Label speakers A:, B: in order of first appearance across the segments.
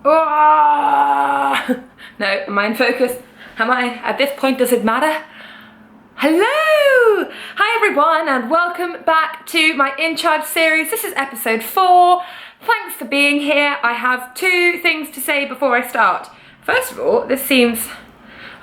A: Oh! No, am I in focus? Am I? At this point, does it matter? Hello! Hi everyone and welcome back to my InCharge series. This is episode 4. Thanks for being here. I have 2 things to say before I start. First of all, this seems...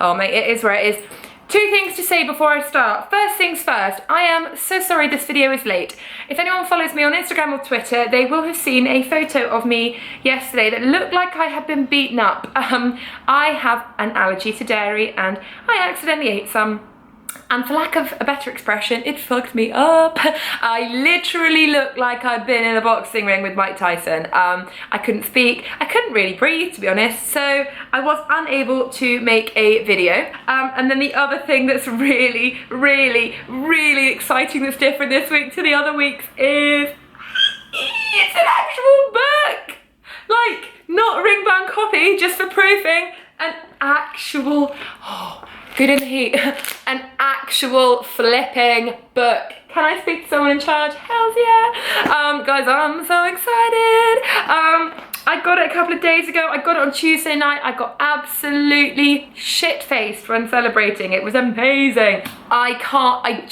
A: Oh mate, it is where it is. 2 things to say before I start. First things first, I am so sorry this video is late. If anyone follows me on Instagram or Twitter, they will have seen a photo of me yesterday that looked like I had been beaten up. I have an allergy to dairy and I accidentally ate some. And for lack of a better expression, it fucked me up. I literally looked like I'd been in a boxing ring with Mike Tyson. I couldn't speak, I couldn't really breathe, to be honest, so I was unable to make a video. And then the other thing that's really exciting that's different this week to the other weeks is it's an actual book! Like, not ring bound copy, just for proofing, an actual, good in the heat, an actual flipping book. Can I speak to someone in charge? Hells yeah. Guys, I'm so excited. I got it a couple of days ago. I got it on Tuesday night. I got absolutely shit-faced when celebrating. It was amazing. I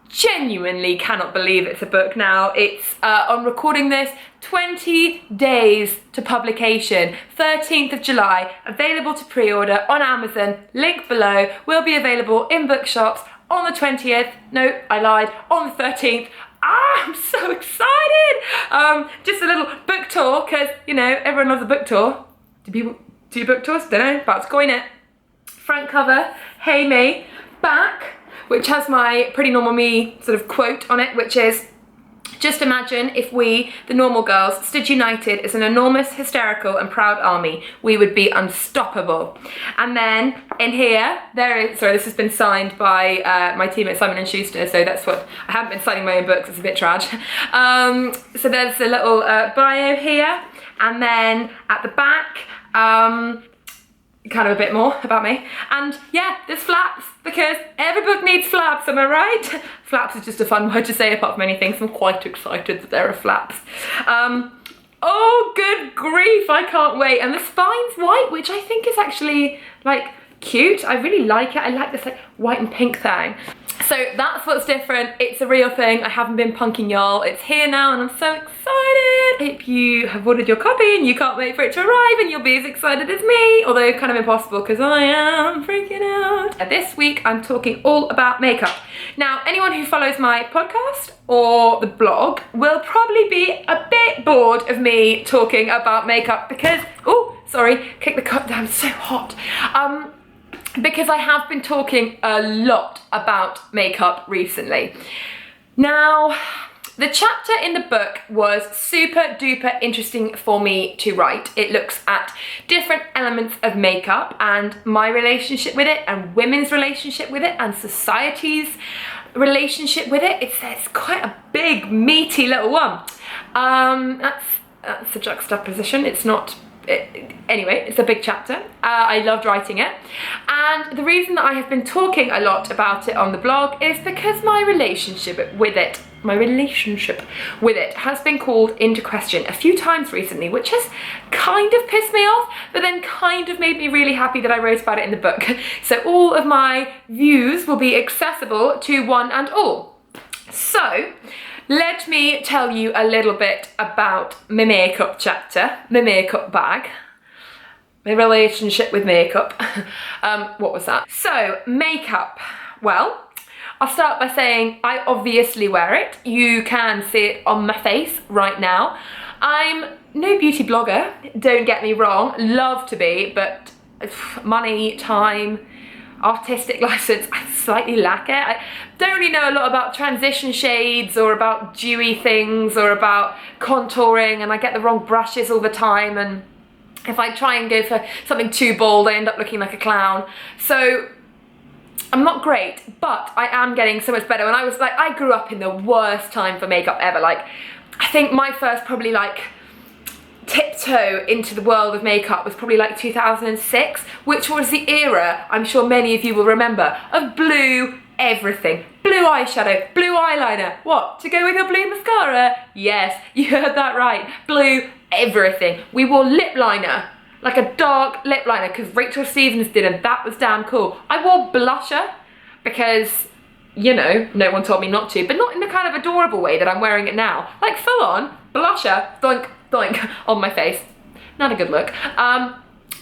A: genuinely cannot believe it's a book now. It's, on recording this, 20 days to publication, 13th of July, available to pre-order on Amazon, link below, will be available in bookshops on the 20th, no, I lied, on the 13th. I'm so excited! Just a little book tour, because, you know, everyone loves a book tour. Do people do book tours? Don't know, about to coin it. Front cover, hey me, back, which has my Pretty Normal Me sort of quote on it, which is, just imagine if we, the normal girls, stood united as an enormous, hysterical and proud army, we would be unstoppable. And then in here, sorry, this has been signed by my team at Simon & Schuster, so that's what, I haven't been signing my own books, it's a bit trash. So there's a little bio here, and then at the back, kind of a bit more about me. And yeah, there's flaps, because every book needs flaps, am I right? Flaps is just a fun word to say apart from anything, so I'm quite excited that there are flaps. Oh, good grief, I can't wait. And the spine's white, which I think is actually, like, cute. I really like it. I like this, like, white and pink thing. So that's what's different. It's a real thing. I haven't been punking y'all. It's here now and I'm so excited. If you have ordered your copy and you can't wait for it to arrive and you'll be as excited as me, although kind of impossible because I am freaking out. This week I'm talking all about makeup. Now, anyone who follows my podcast or the blog will probably be a bit bored of me talking about makeup because, oh, sorry, kick the cup down, it's so hot. Because I have been talking a lot about makeup recently. Now, the chapter in the book was super duper interesting for me to write. It looks at different elements of makeup and my relationship with it and women's relationship with it and society's relationship with it. It's quite a big, meaty little one. That's a juxtaposition. It's not... Anyway, it's a big chapter. I loved writing it, and the reason that I have been talking a lot about it on the blog is because my relationship with it has been called into question a few times recently, which has kind of pissed me off, but then kind of made me really happy that I wrote about it in the book. So all of my views will be accessible to one and all. So let me tell you a little bit about my makeup chapter, my makeup bag, my relationship with makeup. What was that? So, makeup. Well, I'll start by saying I obviously wear it. You can see it on my face right now. I'm no beauty blogger, don't get me wrong, love to be, but money, time, artistic license, I slightly lack it. I don't really know a lot about transition shades or about dewy things or about contouring, and I get the wrong brushes all the time, and if I try and go for something too bold I end up looking like a clown. So I'm not great, but I am getting so much better. And I grew up in the worst time for makeup ever. Like, I think my first probably like tiptoe into the world of makeup was probably like 2006, which was the era, I'm sure many of you will remember, of blue everything. Blue eyeshadow, blue eyeliner. What? To go with your blue mascara? Yes, you heard that right. Blue everything. We wore lip liner, like a dark lip liner, because Rachel Stevens did, and that was damn cool. I wore blusher because, you know, no one told me not to, but not in the kind of adorable way that I'm wearing it now. Like full on blusher, doink, doink, on my face. Not a good look.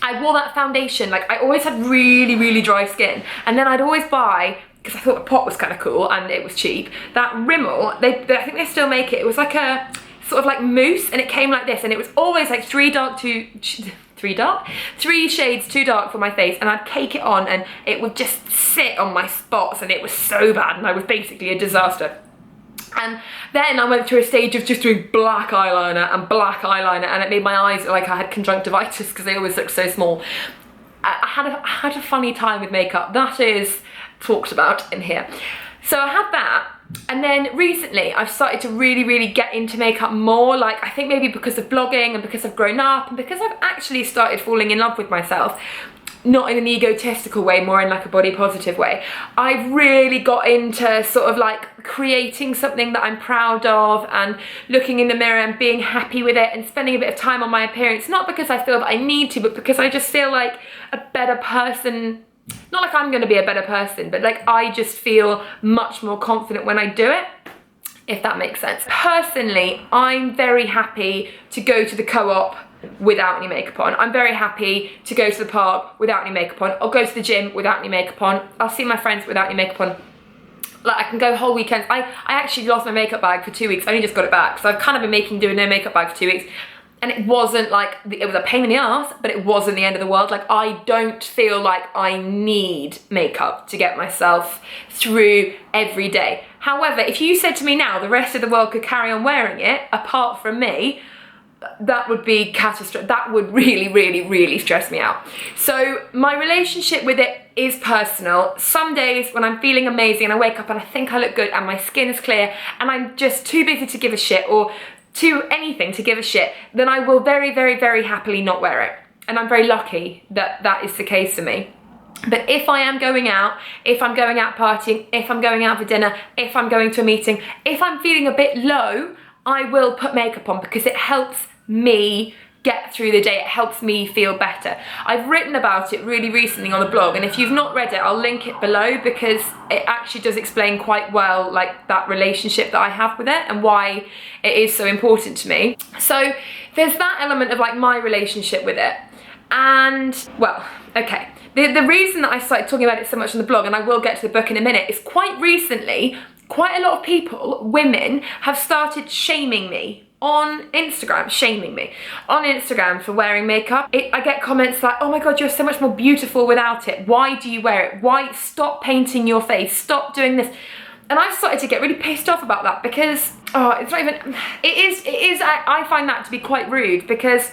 A: I wore that foundation, like I always had really, really dry skin, and then I'd always buy, because I thought the pot was kind of cool and it was cheap, that Rimmel, I think they still make it. It was like a sort of like mousse, and it came like this, and it was always like three shades too dark for my face, and I'd cake it on and it would just sit on my spots, and it was so bad, and I was basically a disaster. And then I went through a stage of just doing black eyeliner, and it made my eyes look like I had conjunctivitis because they always looked so small. I had a funny time with makeup. That is talked about in here. So I had that, and then recently I've started to really, really get into makeup more. Like, I think maybe because of blogging and because I've grown up and because I've actually started falling in love with myself. Not in an egotistical way, more in like a body positive way. I've really got into sort of like creating something that I'm proud of, and looking in the mirror and being happy with it, and spending a bit of time on my appearance, not because I feel that I need to, but because I just feel like a better person. Not like I'm gonna be a better person, but like I just feel much more confident when I do it, if that makes sense. Personally, I'm very happy to go to the co-op without any makeup on. I'm very happy to go to the park without any makeup on. I'll go to the gym without any makeup on. I'll see my friends without any makeup on. Like, I can go whole weekends. I actually lost my makeup bag for 2 weeks. I only just got it back. So I've kind of been doing no makeup bag for 2 weeks. And it wasn't like, it was a pain in the ass, but it wasn't the end of the world. Like, I don't feel like I need makeup to get myself through every day. However, if you said to me now the rest of the world could carry on wearing it, apart from me, that would be catastrophic. That would really, really, really stress me out. So my relationship with it is personal. Some days when I'm feeling amazing and I wake up and I think I look good and my skin is clear and I'm just too busy to give a shit, or too anything to give a shit, then I will very, very, very happily not wear it. And I'm very lucky that that is the case for me. But if I am going out, if I'm going out partying, if I'm going out for dinner, if I'm going to a meeting, if I'm feeling a bit low, I will put makeup on because it helps me get through the day. It helps me feel better. I've written about it really recently on the blog, and if you've not read it, I'll link it below because it actually does explain quite well like that relationship that I have with it and why it is so important to me. So there's that element of like my relationship with it. And well, okay. The reason that I started talking about it so much on the blog, and I will get to the book in a minute, is quite recently, quite a lot of people, women, have started shaming me on Instagram, on Instagram for wearing makeup. I get comments like, oh my God, you're so much more beautiful without it. Why do you wear it? Why? Stop painting your face, stop doing this. And I've started to get really pissed off about that because, oh, it's not even, it is, I find that to be quite rude because,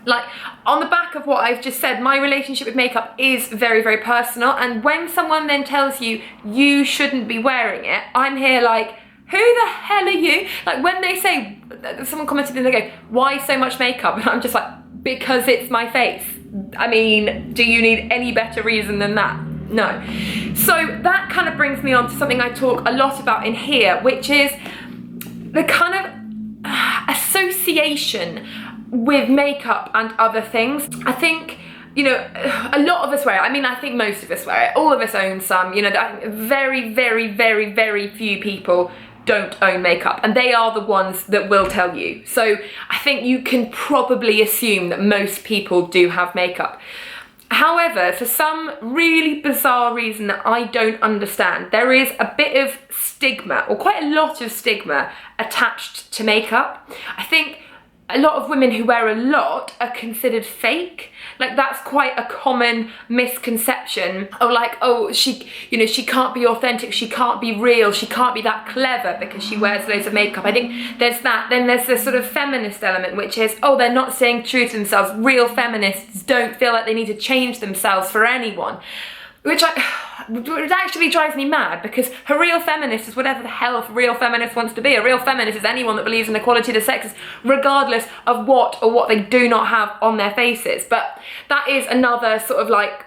A: like, on the back of what I've just said, my relationship with makeup is very, very personal. And when someone then tells you, you shouldn't be wearing it, I'm here like, who the hell are you? Like, when they say, someone commented and they go, why so much makeup? And I'm just like, because it's my face. I mean, do you need any better reason than that? No. So that kind of brings me on to something I talk a lot about in here, which is the kind of association with makeup and other things. I think, you know, a lot of us wear it. I mean, I think most of us wear it. All of us own some. You know, very, very, very, very few people don't own makeup, and they are the ones that will tell you. So I think you can probably assume that most people do have makeup. However, for some really bizarre reason that I don't understand, there is a bit of stigma, or quite a lot of stigma, attached to makeup. I think a lot of women who wear a lot are considered fake. Like, that's quite a common misconception of like, oh, she can't be authentic, she can't be real, she can't be that clever because she wears loads of makeup. I think there's that. Then there's this sort of feminist element, which is, oh, they're not staying true to themselves. Real feminists don't feel like they need to change themselves for anyone. Which actually drives me mad, because a real feminist is whatever the hell a real feminist wants to be. A real feminist is anyone that believes in equality of the sexes, regardless of what or what they do not have on their faces. But that is another sort of like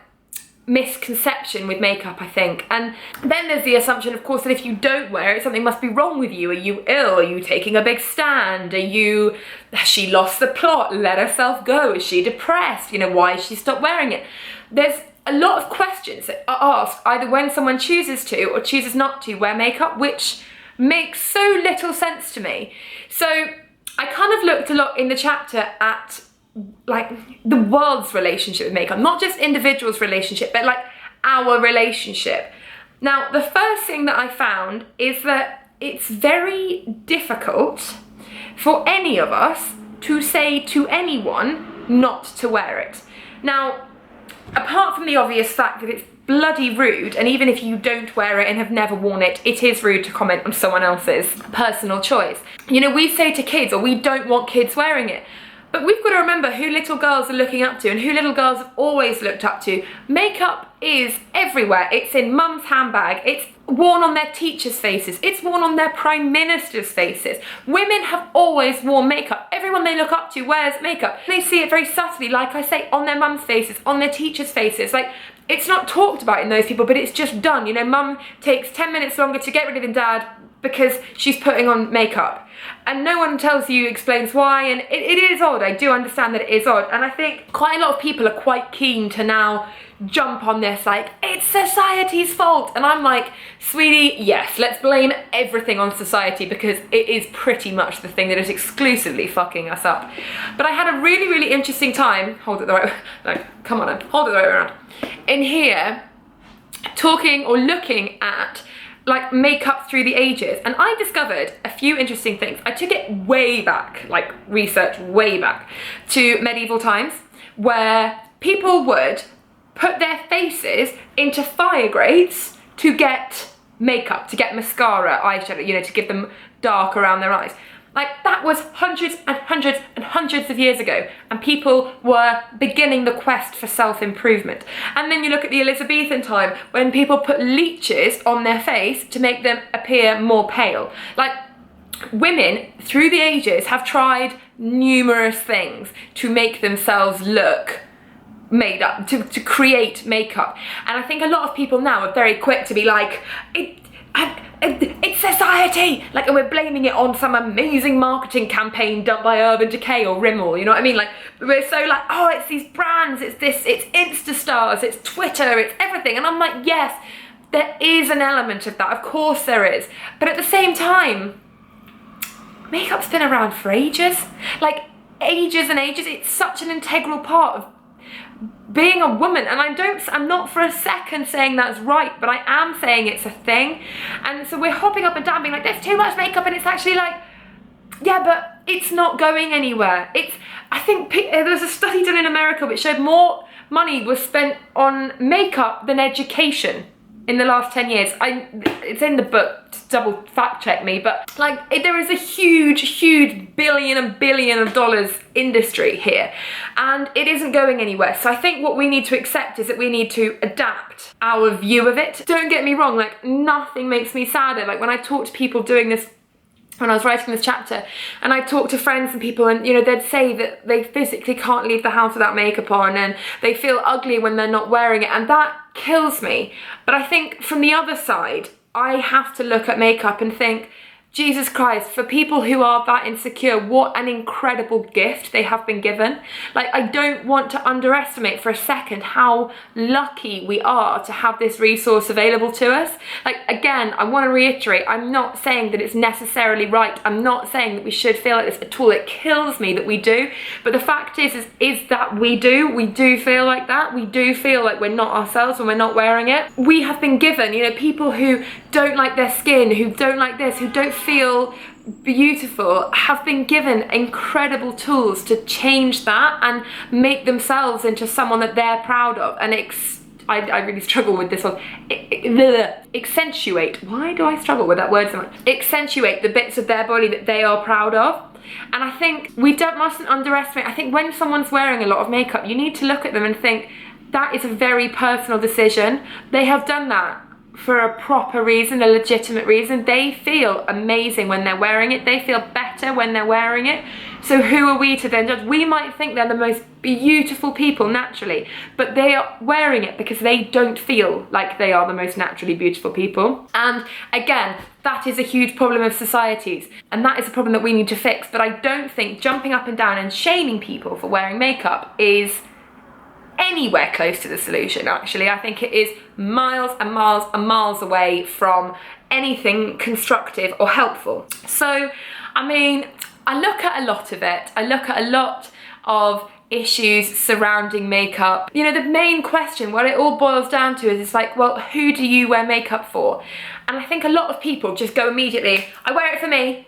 A: misconception with makeup, I think. And then there's the assumption, of course, that if you don't wear it, something must be wrong with you. Are you ill? Are you taking a big stand? Has she lost the plot, let herself go? Is she depressed? You know, why has she stopped wearing it? There's a lot of questions that are asked either when someone chooses to or chooses not to wear makeup, which makes so little sense to me. So I kind of looked a lot in the chapter at like the world's relationship with makeup, not just individuals' relationship, but like our relationship. Now, the first thing that I found is that it's very difficult for any of us to say to anyone not to wear it. Now, apart from the obvious fact that it's bloody rude, and even if you don't wear it and have never worn it, it is rude to comment on someone else's personal choice. You know, we say to kids, or we don't want kids wearing it. But we've got to remember who little girls are looking up to and who little girls have always looked up to. Makeup is everywhere. It's in mum's handbag. It's worn on their teachers' faces. It's worn on their prime minister's faces. Women have always worn makeup. Everyone they look up to wears makeup. They see it very subtly, like I say, on their mum's faces, on their teachers' faces. Like, it's not talked about in those people, but it's just done. You know, mum takes 10 minutes longer to get rid of dad because she's putting on makeup. And no one tells you, explains why, and it is odd. I do understand that it is odd, and I think quite a lot of people are quite keen to now jump on this, like, it's society's fault. And I'm like, sweetie, yes, let's blame everything on society, because it is pretty much the thing that is exclusively fucking us up. But I had a really, really interesting time, hold it the right way, no, come on then, hold it the right way around, in here, talking or looking at like makeup through the ages, and I discovered a few interesting things. I took it way back, like research way back to medieval times, where people would put their faces into fire grates to get makeup, to get mascara, eyeshadow, you know, to give them dark around their eyes. Like, that was hundreds and hundreds and hundreds of years ago, and people were beginning the quest for self-improvement. And then you look at the Elizabethan time, when people put leeches on their face to make them appear more pale. Like, women through the ages have tried numerous things to make themselves look made up, to create makeup. And I think a lot of people now are very quick to be like, it's society, like, and we're blaming it on some amazing marketing campaign done by Urban Decay or Rimmel, you know what I mean? Like, we're so like, oh, it's these brands, it's this, it's Insta stars, it's Twitter, it's everything. And I'm like, yes, there is an element of that, of course there is. But at the same time, makeup's been around for ages, like ages and ages. It's such an integral part of being a woman, and I'm not for a second saying that's right, but I am saying it's a thing. And so we're hopping up and down being like, there's too much makeup, and it's actually like, yeah, but it's not going anywhere. I think there was a study done in America which showed more money was spent on makeup than education in the last 10 years. It's in the book, double fact check me, but like, there is a huge billion of dollars industry here, and it isn't going anywhere. So I think what we need to accept is that we need to adapt our view of it. Don't get me wrong, like, nothing makes me sadder. Like, when I talk to people doing this, when I was writing this chapter, and I talk to friends and people, and you know, they'd say that they physically can't leave the house without makeup on, and they feel ugly when they're not wearing it, and that kills me. But I think from the other side, I have to look at makeup and think, Jesus Christ, for people who are that insecure, what an incredible gift they have been given. Like, I don't want to underestimate for a second how lucky we are to have this resource available to us. Like, again, I want to reiterate, I'm not saying that it's necessarily right. I'm not saying that we should feel like this at all. It kills me that we do. But the fact is that we do feel like that. We do feel like we're not ourselves when we're not wearing it. We have been given, you know, people who don't like their skin, who don't like this, who don't feel beautiful, have been given incredible tools to change that and make themselves into someone that they're proud of. And I really struggle with this one. Accentuate. Why do I struggle with that word so much? Accentuate the bits of their body that they are proud of. And I think we mustn't underestimate. I think when someone's wearing a lot of makeup, you need to look at them and think, that is a very personal decision. They have done that for a proper reason, a legitimate reason. They feel amazing when they're wearing it. They feel better when they're wearing it. So who are we to then judge? We might think they're the most beautiful people naturally, but they are wearing it because they don't feel like they are the most naturally beautiful people. And again, that is a huge problem of societies, and that is a problem that we need to fix. But I don't think jumping up and down and shaming people for wearing makeup is anywhere close to the solution, actually. I think it is miles and miles and miles away from anything constructive or helpful. So, I mean, I look at a lot of it. I look at a lot of issues surrounding makeup. You know, the main question, what it all boils down to is, it's like, well, who do you wear makeup for? And I think a lot of people just go immediately, I wear it for me,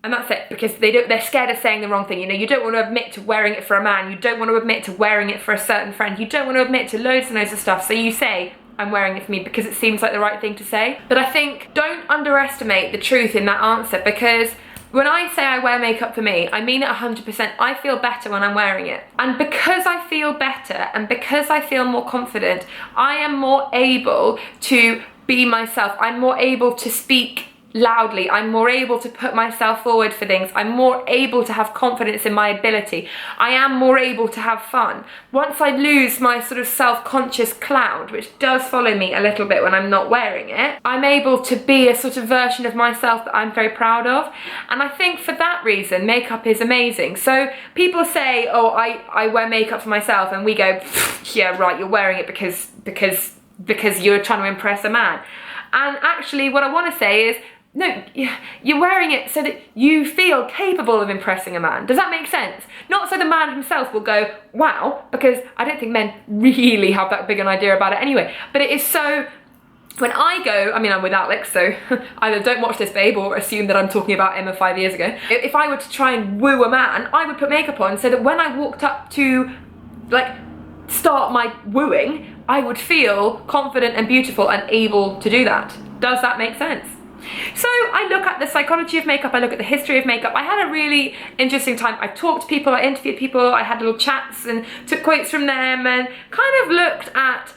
A: and that's it, because they're scared of saying the wrong thing. You know, you don't want to admit to wearing it for a man, you don't want to admit to wearing it for a certain friend, you don't want to admit to loads and loads of stuff, so you say, I'm wearing it for me because it seems like the right thing to say. But I think, don't underestimate the truth in that answer, because when I say I wear makeup for me, I mean it 100%. I feel better when I'm wearing it. And because I feel better and because I feel more confident, I am more able to be myself. I'm more able to speak loudly. I'm more able to put myself forward for things. I'm more able to have confidence in my ability. I am more able to have fun. Once I lose my sort of self-conscious cloud, which does follow me a little bit when I'm not wearing it, I'm able to be a sort of version of myself that I'm very proud of. And I think for that reason, makeup is amazing. So people say, oh, I wear makeup for myself, and we go, yeah, right, you're wearing it because you're trying to impress a man. And actually what I want to say is, no, you're wearing it so that you feel capable of impressing a man. Does that make sense? Not so the man himself will go, wow, because I don't think men really have that big an idea about it anyway. But it is so, when I go, I mean, I'm with Alex, so either don't watch this, babe, or assume that I'm talking about Emma 5 years ago. If I were to try and woo a man, I would put makeup on so that when I walked up to, like, start my wooing, I would feel confident and beautiful and able to do that. Does that make sense? So I look at the psychology of makeup, I look at the history of makeup. I had a really interesting time. I talked to people, I interviewed people, I had little chats and took quotes from them, and kind of looked at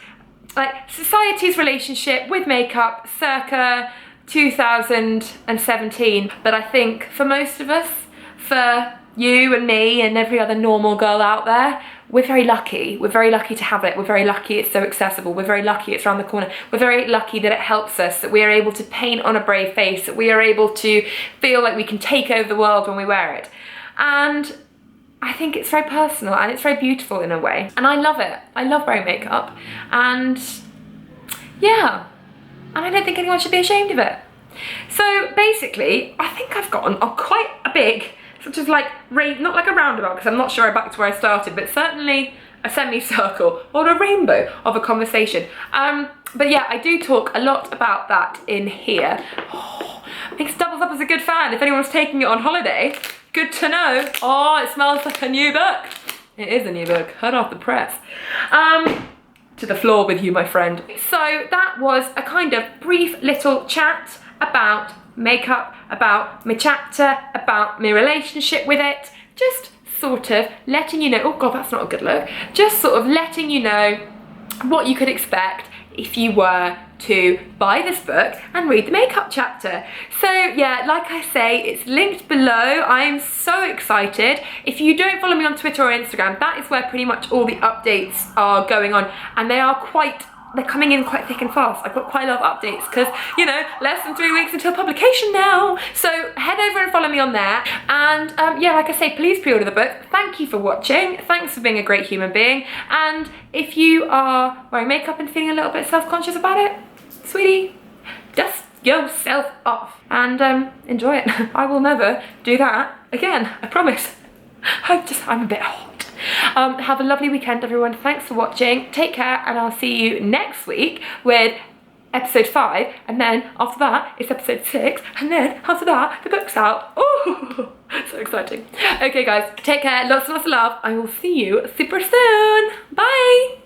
A: like society's relationship with makeup circa 2017. But I think for most of us, for you and me and every other normal girl out there, we're very lucky. We're very lucky to have it. We're very lucky it's so accessible. We're very lucky it's around the corner. We're very lucky that it helps us, that we are able to paint on a brave face, that we are able to feel like we can take over the world when we wear it. And I think it's very personal and it's very beautiful in a way. And I love it. I love wearing makeup. And yeah, and I don't think anyone should be ashamed of it. So basically, I think I've gotten quite a big, sort of like, not like a roundabout, because I'm not sure I'm back to where I started, but certainly a semicircle or a rainbow of a conversation. But yeah, I do talk a lot about that in here. Oh, makes doubles up as a good fan. If anyone's taking it on holiday, good to know. Oh, it smells like a new book. It is a new book, hot off the press. To the floor with you, my friend. So that was a kind of brief little chat about makeup, about my chapter, about my relationship with it, just sort of letting you know, oh god, that's not a good look, just sort of letting you know what you could expect if you were to buy this book and read the makeup chapter. So yeah, like I say, it's linked below. I'm so excited. If you don't follow me on Twitter or Instagram, that is where pretty much all the updates are going on, and they're coming in quite thick and fast. I've got quite a lot of updates because, you know, less than 3 weeks until publication now. So head over and follow me on there. And yeah, like I say, please pre-order the book. Thank you for watching. Thanks for being a great human being. And if you are wearing makeup and feeling a little bit self-conscious about it, sweetie, dust yourself off and enjoy it. I will never do that again, I promise. I'm a bit hot. Have a lovely weekend, everyone. Thanks for watching. Take care, and I'll see you next week with episode 5, and then after that it's episode 6, and then after that the book's out. Oh, so exciting. Okay guys, take care, lots and lots of love. I will see you super soon. Bye.